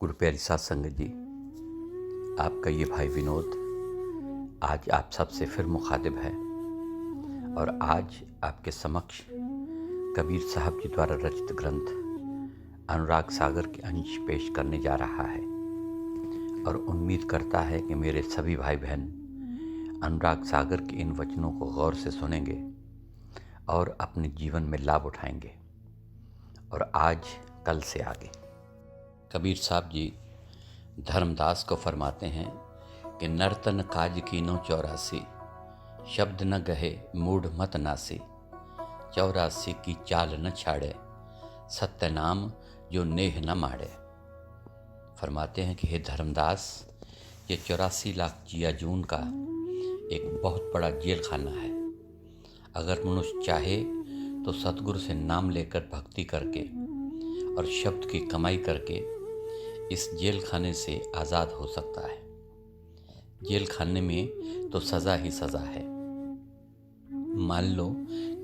गुरु प्यारी साध संगत जी, आपका ये भाई विनोद आज आप सबसे फिर मुखातिब है और आज आपके समक्ष कबीर साहब जी द्वारा रचित ग्रंथ अनुराग सागर के अंश पेश करने जा रहा है और उम्मीद करता है कि मेरे सभी भाई बहन अनुराग सागर के इन वचनों को गौर से सुनेंगे और अपने जीवन में लाभ उठाएंगे। और आज कल से आगे कबीर साहब जी धर्मदास को फरमाते हैं कि नर्तन काज कीनो 84, शब्द न गहे मूढ़ मत नासी, 84 की चाल न छाड़े, सत्य नाम जो नेह न माड़े। फरमाते हैं कि हे धर्मदास, ये 84 लाख जिया जून का एक बहुत बड़ा जेल खाना है। अगर मनुष्य चाहे तो सतगुरु से नाम लेकर भक्ति करके और शब्द की कमाई करके इस जेल खाने से आज़ाद हो सकता है। जेल खाने में तो सज़ा ही सज़ा है। मान लो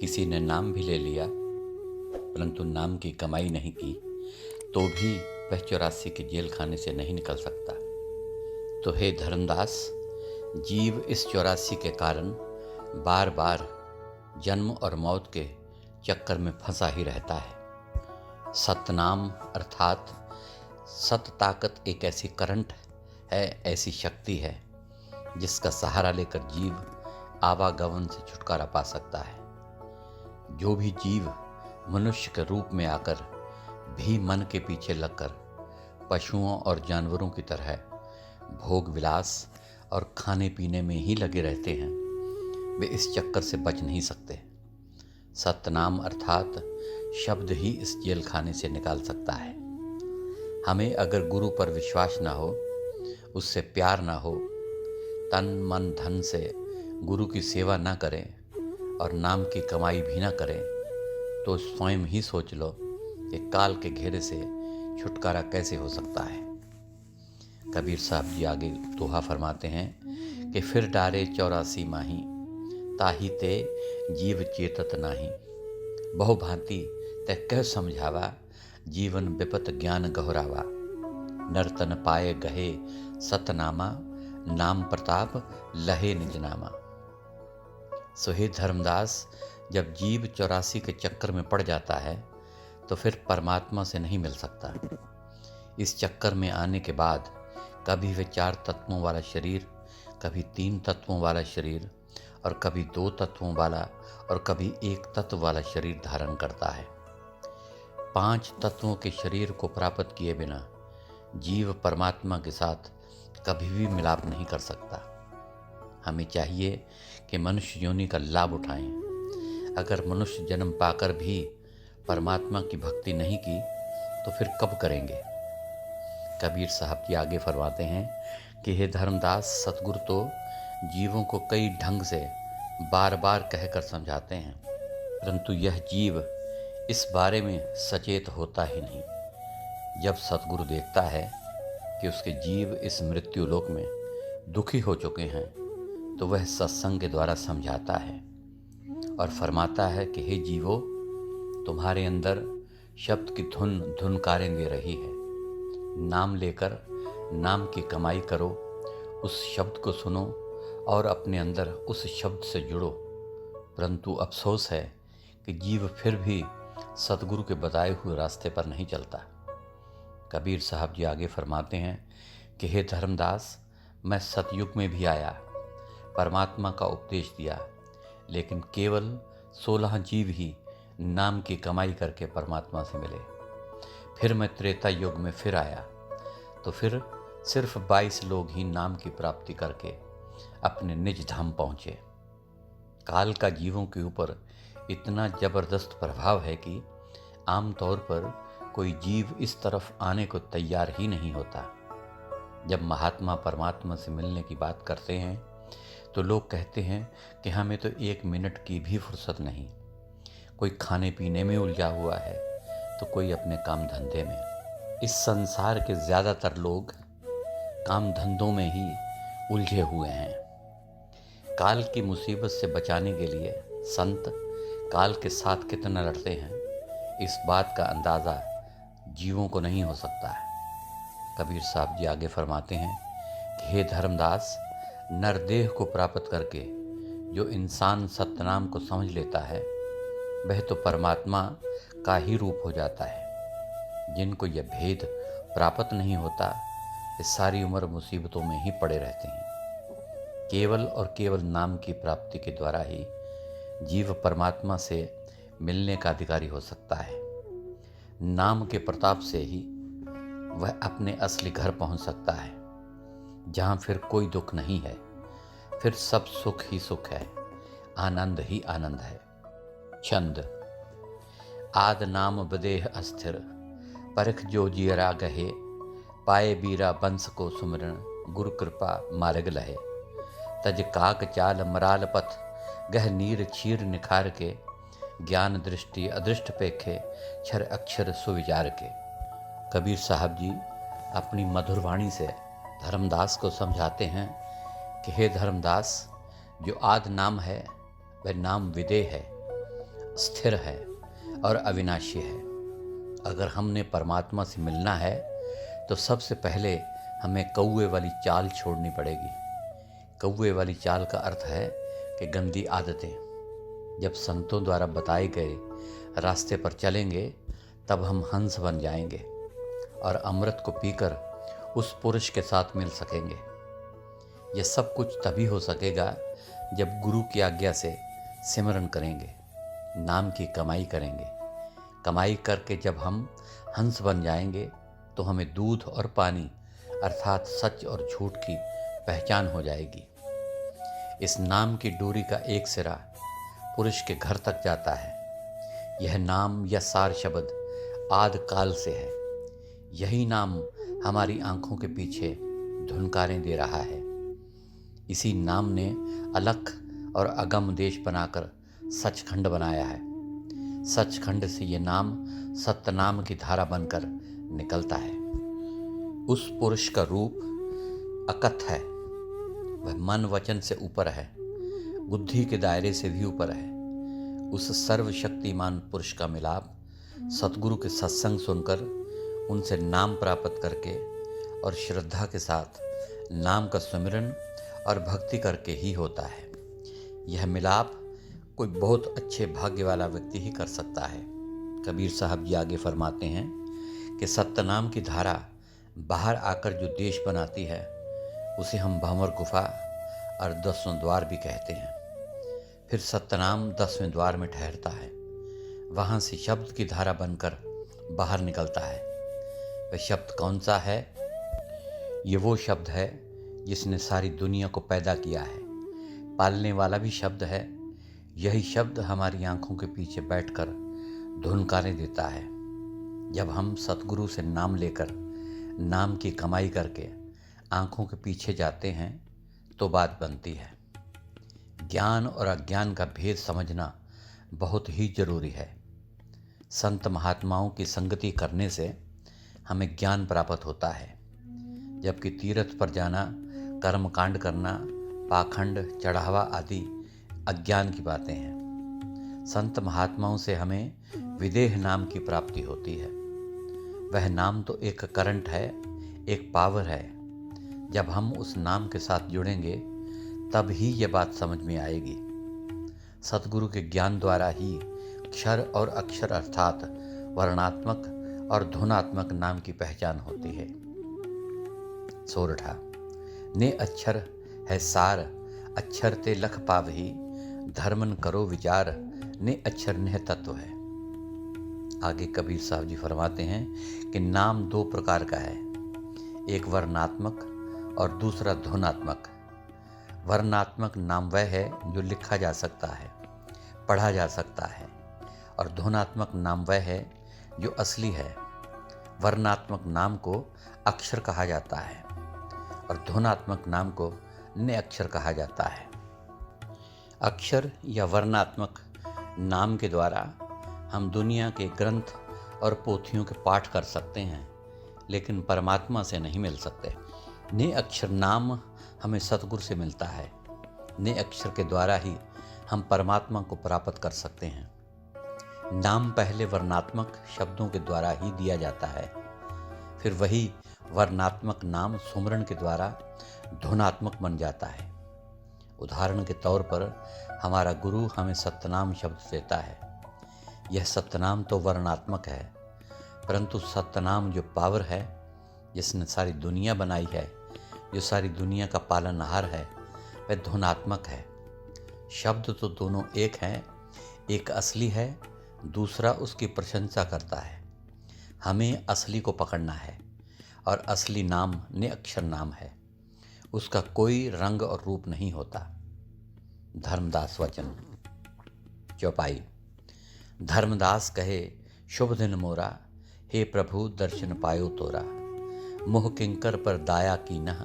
किसी ने नाम भी ले लिया परंतु नाम की कमाई नहीं की तो भी वह 84 के जेल खाने से नहीं निकल सकता। तो हे धर्मदास, जीव इस 84 के कारण बार बार जन्म और मौत के चक्कर में फंसा ही रहता है। सतनाम अर्थात सत ताकत एक ऐसी करंट है, ऐसी शक्ति है जिसका सहारा लेकर जीव आवागमन से छुटकारा पा सकता है। जो भी जीव मनुष्य के रूप में आकर भी मन के पीछे लगकर पशुओं और जानवरों की तरह भोग विलास और खाने पीने में ही लगे रहते हैं, वे इस चक्कर से बच नहीं सकते। सतनाम अर्थात शब्द ही इस जेल खाने से निकाल सकता है। हमें अगर गुरु पर विश्वास ना हो, उससे प्यार ना हो, तन मन धन से गुरु की सेवा ना करें और नाम की कमाई भी ना करें तो स्वयं ही सोच लो कि काल के घेरे से छुटकारा कैसे हो सकता है। कबीर साहब जी आगे दोहा फरमाते हैं कि फिर डारे 84 माही, ताही ते जीव चेतत नाही, बहु भांति ते कह समझावा, जीवन विपत ज्ञान गहरावा, नर्तन पाए गहे सतनामा, नाम प्रताप लहे निजनामा। सो हे धर्मदास, जब जीव 84 के चक्कर में पड़ जाता है तो फिर परमात्मा से नहीं मिल सकता। इस चक्कर में आने के बाद कभी वे 4 तत्वों वाला शरीर, कभी 3 तत्वों वाला शरीर और कभी 2 तत्वों वाला और कभी 1 तत्व वाला शरीर धारण करता है। 5 तत्वों के शरीर को प्राप्त किए बिना जीव परमात्मा के साथ कभी भी मिलाप नहीं कर सकता। हमें चाहिए कि मनुष्य योनि का लाभ उठाएं। अगर मनुष्य जन्म पाकर भी परमात्मा की भक्ति नहीं की तो फिर कब करेंगे। कबीर साहब जी आगे फरमाते हैं कि हे धर्मदास, सतगुरु तो जीवों को कई ढंग से बार बार कहकर समझाते हैं, परंतु यह जीव इस बारे में सचेत होता ही नहीं। जब सतगुरु देखता है कि उसके जीव इस मृत्यु लोक में दुखी हो चुके हैं तो वह सत्संग के द्वारा समझाता है और फरमाता है कि हे जीवो, तुम्हारे अंदर शब्द की धुन धुनकारें दे रही है। नाम लेकर नाम की कमाई करो, उस शब्द को सुनो और अपने अंदर उस शब्द से जुड़ो। परंतु अफसोस है कि जीव फिर भी सतगुरु के बताए हुए रास्ते पर नहीं चलता। कबीर साहब जी आगे फरमाते हैं कि हे धर्मदास, मैं सतयुग में भी आया, परमात्मा का उपदेश दिया, लेकिन केवल 16 जीव ही नाम की कमाई करके परमात्मा से मिले। फिर मैं त्रेता युग में फिर आया तो फिर सिर्फ 22 लोग ही नाम की प्राप्ति करके अपने निज धाम पहुँचे। काल का जीवों के ऊपर इतना जबरदस्त प्रभाव है कि आमतौर पर कोई जीव इस तरफ आने को तैयार ही नहीं होता। जब महात्मा परमात्मा से मिलने की बात करते हैं तो लोग कहते हैं कि हमें तो 1 मिनट की भी फुर्सत नहीं। कोई खाने पीने में उलझा हुआ है तो कोई अपने काम धंधे में। इस संसार के ज़्यादातर लोग काम धंधों में ही उलझे हुए हैं। काल की मुसीबत से बचाने के लिए संत काल के साथ कितना लड़ते हैं, इस बात का अंदाज़ा जीवों को नहीं हो सकता है। कबीर साहब जी आगे फरमाते हैं कि हे धर्मदास, नरदेह को प्राप्त करके जो इंसान सत्यनाम को समझ लेता है वह तो परमात्मा का ही रूप हो जाता है। जिनको यह भेद प्राप्त नहीं होता वे सारी उम्र मुसीबतों में ही पड़े रहते हैं। केवल और केवल नाम की प्राप्ति के द्वारा ही जीव परमात्मा से मिलने का अधिकारी हो सकता है। नाम के प्रताप से ही वह अपने असली घर पहुंच सकता है, जहां फिर कोई दुख नहीं है, फिर सब सुख ही सुख है, आनंद ही आनंद है। छंद। आद नाम बदेह अस्थिर, परख जो जियरा गहे, पाए बीरा बंस को सुमरण, गुरु कृपा मार्ग लहे। तज काक चाल मराल पथ, गह नीर छीर निखार के, ज्ञान दृष्टि अदृष्ट पेखे, क्षर अक्षर सुविचार के। कबीर साहब जी अपनी मधुर वाणी से धर्मदास को समझाते हैं कि हे धर्मदास, जो आद नाम है वह नाम विदेह है, स्थिर है और अविनाशी है। अगर हमने परमात्मा से मिलना है तो सबसे पहले हमें कौवे वाली चाल छोड़नी पड़ेगी। कौवे वाली चाल का अर्थ है कि गंदी आदतें। जब संतों द्वारा बताए गए रास्ते पर चलेंगे तब हम हंस बन जाएंगे और अमृत को पीकर उस पुरुष के साथ मिल सकेंगे। यह सब कुछ तभी हो सकेगा जब गुरु की आज्ञा से सिमरन करेंगे, नाम की कमाई करेंगे। कमाई करके जब हम हंस बन जाएंगे तो हमें दूध और पानी अर्थात सच और झूठ की पहचान हो जाएगी। इस नाम की डोरी का एक सिरा पुरुष के घर तक जाता है। यह नाम या सार शब्द आद काल से है। यही नाम हमारी आंखों के पीछे धुनकारें दे रहा है। इसी नाम ने अलख और अगम देश बनाकर सचखंड बनाया है। सचखंड से ये नाम सत्यनाम की धारा बनकर निकलता है। उस पुरुष का रूप अकथ है। वह मन वचन से ऊपर है, बुद्धि के दायरे से भी ऊपर है। उस सर्वशक्तिमान पुरुष का मिलाप सतगुरु के सत्संग सुनकर, उनसे नाम प्राप्त करके और श्रद्धा के साथ नाम का सुमिरन और भक्ति करके ही होता है। यह मिलाप कोई बहुत अच्छे भाग्य वाला व्यक्ति ही कर सकता है। कबीर साहब जी आगे फरमाते हैं कि सत्यनाम की धारा बाहर आकर जो देश बनाती है उसे हम भंवर गुफा और 10वां द्वार भी कहते हैं। फिर सत्यनाम 10वें द्वार में ठहरता है। वहाँ से शब्द की धारा बनकर बाहर निकलता है। वह शब्द कौन सा है? ये वो शब्द है जिसने सारी दुनिया को पैदा किया है, पालने वाला भी शब्द है। यही शब्द हमारी आंखों के पीछे बैठकर धुनकारें देता है। जब हम सतगुरु से नाम लेकर नाम की कमाई करके आंखों के पीछे जाते हैं तो बात बनती है। ज्ञान और अज्ञान का भेद समझना बहुत ही जरूरी है। संत महात्माओं की संगति करने से हमें ज्ञान प्राप्त होता है, जबकि तीर्थ पर जाना, कर्मकांड करना, पाखंड, चढ़ावा आदि अज्ञान की बातें हैं। संत महात्माओं से हमें विदेह नाम की प्राप्ति होती है। वह नाम तो एक करंट है, एक पावर है। जब हम उस नाम के साथ जुड़ेंगे तब ही ये बात समझ में आएगी। सतगुरु के ज्ञान द्वारा ही क्षर और अक्षर अर्थात वर्णात्मक और धुनात्मक नाम की पहचान होती है। सोरठा। ने अक्षर है सार, अक्षर ते लख पावही, धर्मन करो विचार, ने अक्षर नेह तत्व है। आगे कबीर साहब जी फरमाते हैं कि नाम 2 प्रकार का है, एक वर्णात्मक और दूसरा धुनात्मक। वर्णात्मक नाम वह है जो लिखा जा सकता है, पढ़ा जा सकता है, और धुनात्मक नाम वह है जो असली है। वर्णात्मक नाम को अक्षर कहा जाता है और धुनात्मक नाम को ने अक्षर कहा जाता है। अक्षर या वर्णात्मक नाम के द्वारा हम दुनिया के ग्रंथ और पोथियों के पाठ कर सकते हैं, लेकिन परमात्मा से नहीं मिल सकते। ने अक्षर नाम हमें सतगुरु से मिलता है। ने अक्षर के द्वारा ही हम परमात्मा को प्राप्त कर सकते हैं। नाम पहले वर्णात्मक शब्दों के द्वारा ही दिया जाता है, फिर वही वर्णात्मक नाम सुमरण के द्वारा धुनात्मक बन जाता है। उदाहरण के तौर पर हमारा गुरु हमें सतनाम शब्द देता है। यह सतनाम तो वर्णात्मक है, परंतु सतनाम जो पावर है, जिसने सारी दुनिया बनाई है, जो सारी दुनिया का पालनहार है, वह धुनात्मक है। शब्द तो दोनों एक हैं, एक असली है, दूसरा उसकी प्रशंसा करता है। हमें असली को पकड़ना है और असली नाम निअक्षर नाम है, उसका कोई रंग और रूप नहीं होता। धर्मदास वचन। चौपाई। धर्मदास कहे शुभ दिन मोरा, हे प्रभु दर्शन पायो तोरा। मोह किंकर पर दाया कीन्हा,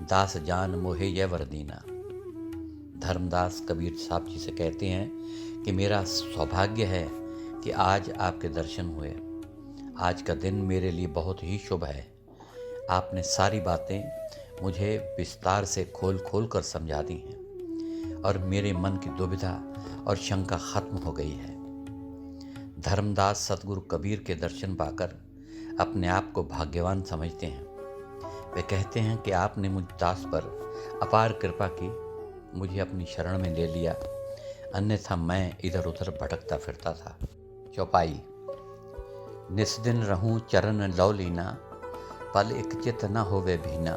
दास जान मोहे यह वरदीना। धर्मदास कबीर साहब जी से कहते हैं कि मेरा सौभाग्य है कि आज आपके दर्शन हुए। आज का दिन मेरे लिए बहुत ही शुभ है। आपने सारी बातें मुझे विस्तार से खोल खोल कर समझा दी हैं और मेरे मन की दुविधा और शंका खत्म हो गई है। धर्मदास सतगुरु कबीर के दर्शन पाकर अपने आप को भाग्यवान समझते हैं। वे कहते हैं कि आपने मुझ दास पर अपार कृपा की, मुझे अपनी शरण में ले लिया, अन्यथा मैं इधर उधर भटकता फिरता था। चौपाई। निस्दिन रहूं चरण लौ लीना, पल एक चित न होवे भीना।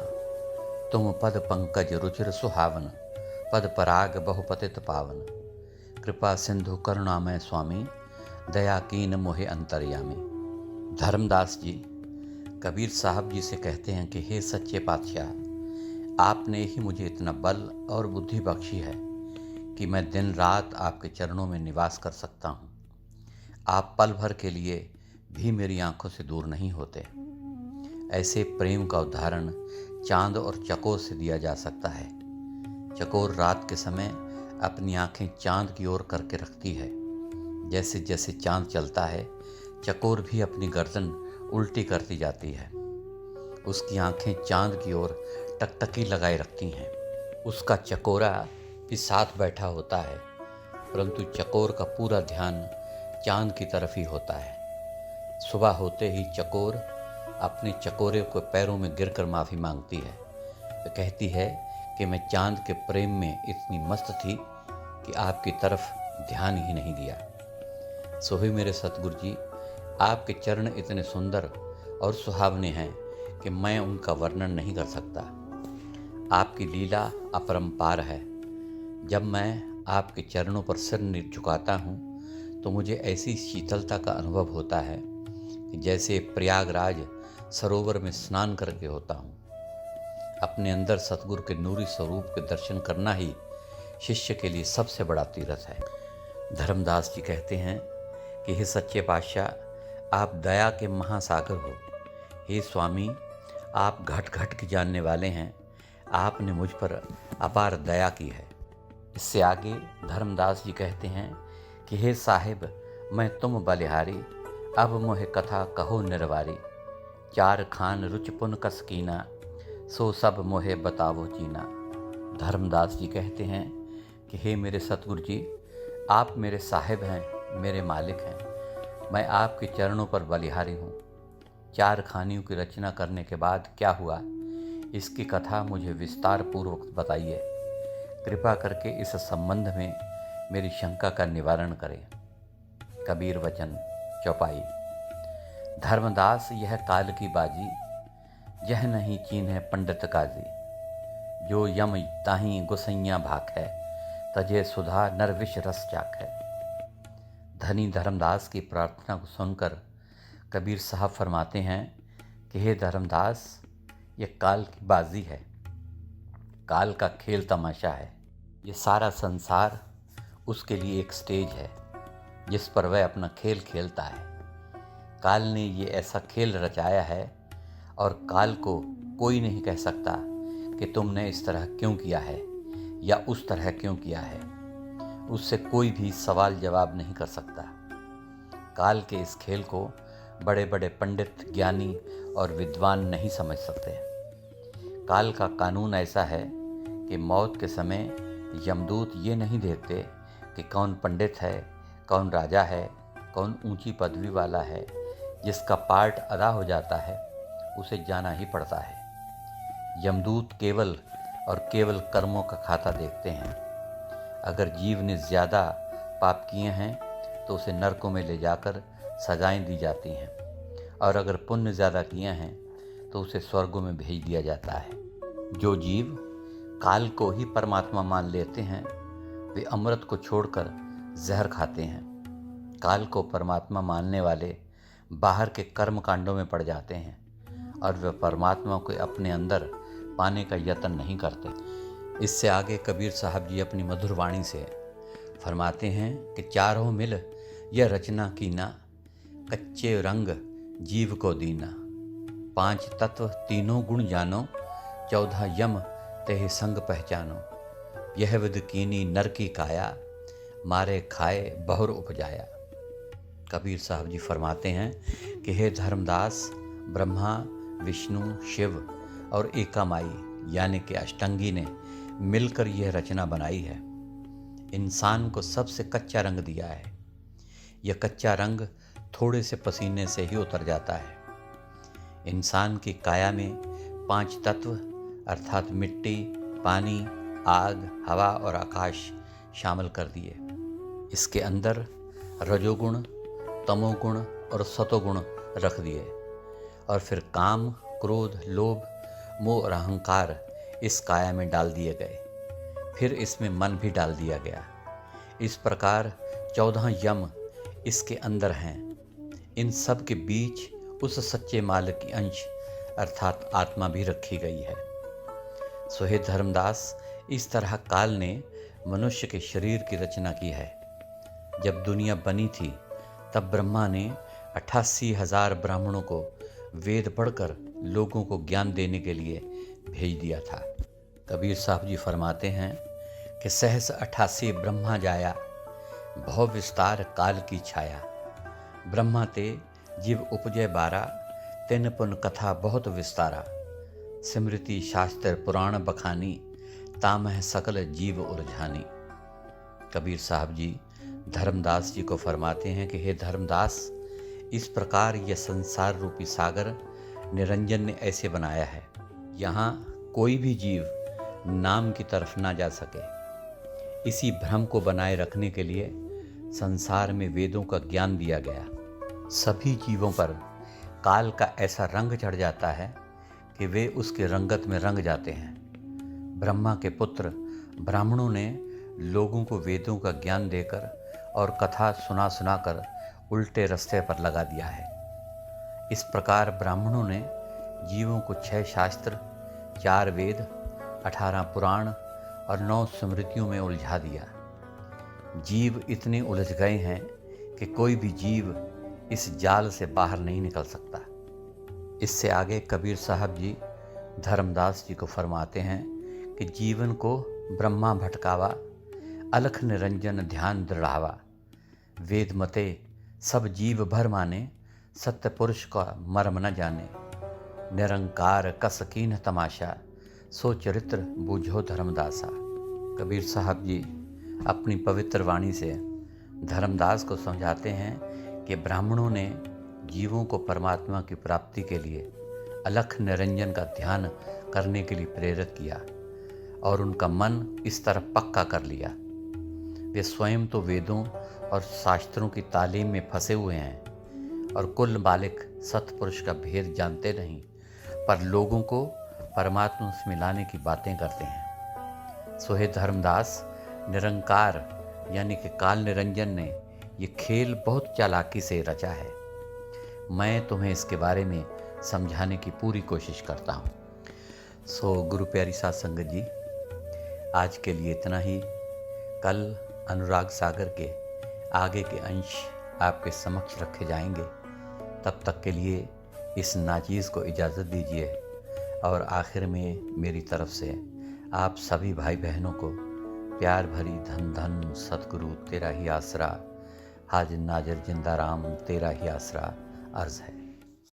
तुम पद पंकज रुचिर सुहावन, पद पराग बहुपतित पावन। कृपा सिंधु करुणामय स्वामी, दया कीन मोहे अंतर्यामी। धर्मदास जी कबीर साहब जी से कहते हैं कि हे सच्चे पातशाह, आपने ही मुझे इतना बल और बुद्धि बख्शी है कि मैं दिन रात आपके चरणों में निवास कर सकता हूँ। आप पल भर के लिए भी मेरी आंखों से दूर नहीं होते। ऐसे प्रेम का उदाहरण चांद और चकोर से दिया जा सकता है। चकोर रात के समय अपनी आंखें चांद की ओर करके रखती है। जैसे जैसे चांद चलता है, चकोर भी अपनी गर्दन उल्टी करती जाती है। उसकी आंखें चांद की ओर टकटकी लगाए रखती हैं। उसका चकोरा भी साथ बैठा होता है, परंतु चकोर का पूरा ध्यान चांद की तरफ ही होता है। सुबह होते ही चकोर अपने चकोरे को पैरों में गिरकर माफ़ी मांगती है। वह कहती है कि मैं चांद के प्रेम में इतनी मस्त थी कि आपकी तरफ ध्यान ही नहीं दिया। सो ही मेरे सतगुरु जी, आपके चरण इतने सुंदर और सुहावने हैं कि मैं उनका वर्णन नहीं कर सकता। आपकी लीला अपरंपार है। जब मैं आपके चरणों पर सिर झुकाता हूँ तो मुझे ऐसी शीतलता का अनुभव होता है कि जैसे प्रयागराज सरोवर में स्नान करके होता हूँ। अपने अंदर सतगुरु के नूरी स्वरूप के दर्शन करना ही शिष्य के लिए सबसे बड़ा तीर्थ है। धर्मदास जी कहते हैं कि हे सच्चे पातशाह, आप दया के महासागर हो। हे स्वामी, आप घट घट के जानने वाले हैं। आपने मुझ पर अपार दया की है। इससे आगे धर्मदास जी कहते हैं कि हे साहिब, मैं तुम बलिहारी, अब मोहे कथा कहो निर्वारी। चार खान रुच पुन कसकीना, सो सब मोहे बतावो चीना। धर्मदास जी कहते हैं कि हे मेरे सतगुरु जी, आप मेरे साहिब हैं, मेरे मालिक हैं। मैं आपके चरणों पर बलिहारी हूँ। चार खानियों की रचना करने के बाद क्या हुआ, इसकी कथा मुझे विस्तार पूर्वक बताइए। कृपा करके इस संबंध में मेरी शंका का निवारण करें। कबीर वचन। चौपाई। धर्मदास यह काल की बाजी, यह नहीं चीन्ह पंडित काजी। जो यम ताहीं गुसैया भाक है, तजे सुधा नर विष रस चाक है। धनी धर्मदास की प्रार्थना को सुनकर कबीर साहब फरमाते हैं कि हे धर्मदास, ये काल की बाजी है, काल का खेल तमाशा है। ये सारा संसार उसके लिए एक स्टेज है जिस पर वह अपना खेल खेलता है। काल ने ये ऐसा खेल रचाया है और काल को कोई नहीं कह सकता कि तुमने इस तरह क्यों किया है या उस तरह क्यों किया है। उससे कोई भी सवाल जवाब नहीं कर सकता। काल के इस खेल को बड़े बड़े पंडित, ज्ञानी और विद्वान नहीं समझ सकते। काल का कानून ऐसा है कि मौत के समय यमदूत ये नहीं देखते कि कौन पंडित है, कौन राजा है, कौन ऊंची पदवी वाला है। जिसका पार्ट अदा हो जाता है उसे जाना ही पड़ता है। यमदूत केवल और केवल कर्मों का खाता देखते हैं। अगर जीव ने ज़्यादा पाप किए हैं तो उसे नरकों में ले जाकर सजाएं दी जाती हैं, और अगर पुण्य ज़्यादा किए हैं तो उसे स्वर्गों में भेज दिया जाता है। जो जीव काल को ही परमात्मा मान लेते हैं वे अमृत को छोड़कर जहर खाते हैं। काल को परमात्मा मानने वाले बाहर के कर्म कांडों में पड़ जाते हैं और वे परमात्मा को अपने अंदर पाने का यत्न नहीं करते। इससे आगे कबीर साहब जी अपनी मधुर वाणी से फरमाते हैं कि चारों मिल यह रचना कीना, कच्चे रंग जीव को दीना। 5 तत्व तीनों गुण जानो, 14 यम तेहि संग पहचानो। यह विद कीनी नर की काया, मारे खाए बहुर उपजाया। कबीर साहब जी फरमाते हैं कि हे धर्मदास, ब्रह्मा विष्णु शिव और एका माई यानी कि अष्टंगी ने मिलकर यह रचना बनाई है। इंसान को सबसे कच्चा रंग दिया है। यह कच्चा रंग थोड़े से पसीने से ही उतर जाता है। इंसान की काया में 5 तत्व अर्थात मिट्टी, पानी, आग, हवा और आकाश शामिल कर दिए। इसके अंदर रजोगुण, तमोगुण और सतोगुण रख दिए, और फिर काम, क्रोध, लोभ, मोह और अहंकार इस काया में डाल दिए गए। फिर इसमें मन भी डाल दिया गया। इस प्रकार 14 यम इसके अंदर हैं। इन सब के बीच उस सच्चे मालिक की अंश अर्थात आत्मा भी रखी गई है। सो हे धर्मदास, इस तरह काल ने मनुष्य के शरीर की रचना की है। जब दुनिया बनी थी तब ब्रह्मा ने 88,000 ब्राह्मणों को वेद पढ़कर लोगों को ज्ञान देने के लिए भेज दिया था। कबीर साहब जी फरमाते हैं कि सहस 88 ब्रह्मा जाया, भव विस्तार काल की छाया। ब्रह्मा ते जीव उपजय 12, तिन पुन कथा बहुत विस्तारा। स्मृति शास्त्र पुराण बखानी, तामह सकल जीव उलझानी। कबीर साहब जी धर्मदास जी को फरमाते हैं कि हे धर्मदास, इस प्रकार यह संसार रूपी सागर निरंजन ने ऐसे बनाया है, यहाँ कोई भी जीव नाम की तरफ ना जा सके। इसी भ्रम को बनाए रखने के लिए संसार में वेदों का ज्ञान दिया गया। सभी जीवों पर काल का ऐसा रंग चढ़ जाता है कि वे उसके रंगत में रंग जाते हैं। ब्रह्मा के पुत्र ब्राह्मणों ने लोगों को वेदों का ज्ञान देकर और कथा सुना सुनाकर उल्टे रास्ते पर लगा दिया है। इस प्रकार ब्राह्मणों ने जीवों को 6 शास्त्र, 4 वेद, 18 पुराण और 9 स्मृतियों में उलझा दिया। जीव इतने उलझ गए हैं कि कोई भी जीव इस जाल से बाहर नहीं निकल सकता। इससे आगे कबीर साहब जी धर्मदास जी को फरमाते हैं कि जीवन को ब्रह्मा भटकावा, अलख निरंजन ध्यान दृढ़ावा। वेद मते सब जीव भर माने, सत्य पुरुष का मर्म न जाने। निरंकार कस कीन तमाशा, सो चरित्र बूझो धर्मदासा। कबीर साहब जी अपनी पवित्र वाणी से धर्मदास को समझाते हैं कि ब्राह्मणों ने जीवों को परमात्मा की प्राप्ति के लिए अलख निरंजन का ध्यान करने के लिए प्रेरित किया और उनका मन इस तरफ पक्का कर लिया। वे स्वयं तो वेदों और शास्त्रों की तालीम में फंसे हुए हैं और कुल मालिक सतपुरुष का भेद जानते नहीं, पर लोगों को परमात्मा से मिलाने की बातें करते हैं। सो हे धर्मदास, निरंकार यानी कि काल निरंजन ने ये खेल बहुत चालाकी से रचा है। मैं तुम्हें इसके बारे में समझाने की पूरी कोशिश करता हूँ। सो गुरु प्यारी साध संगत जी, आज के लिए इतना ही। कल अनुराग सागर के आगे के अंश आपके समक्ष रखे जाएंगे। तब तक के लिए इस नाचीज़ को इजाज़त दीजिए और आखिर में मेरी तरफ से आप सभी भाई बहनों को प्यार भरी धन धन सतगुरु तेरा ही आसरा, हाजिर नाजिर जिंदा राम तेरा ही आसरा अर्ज़ है।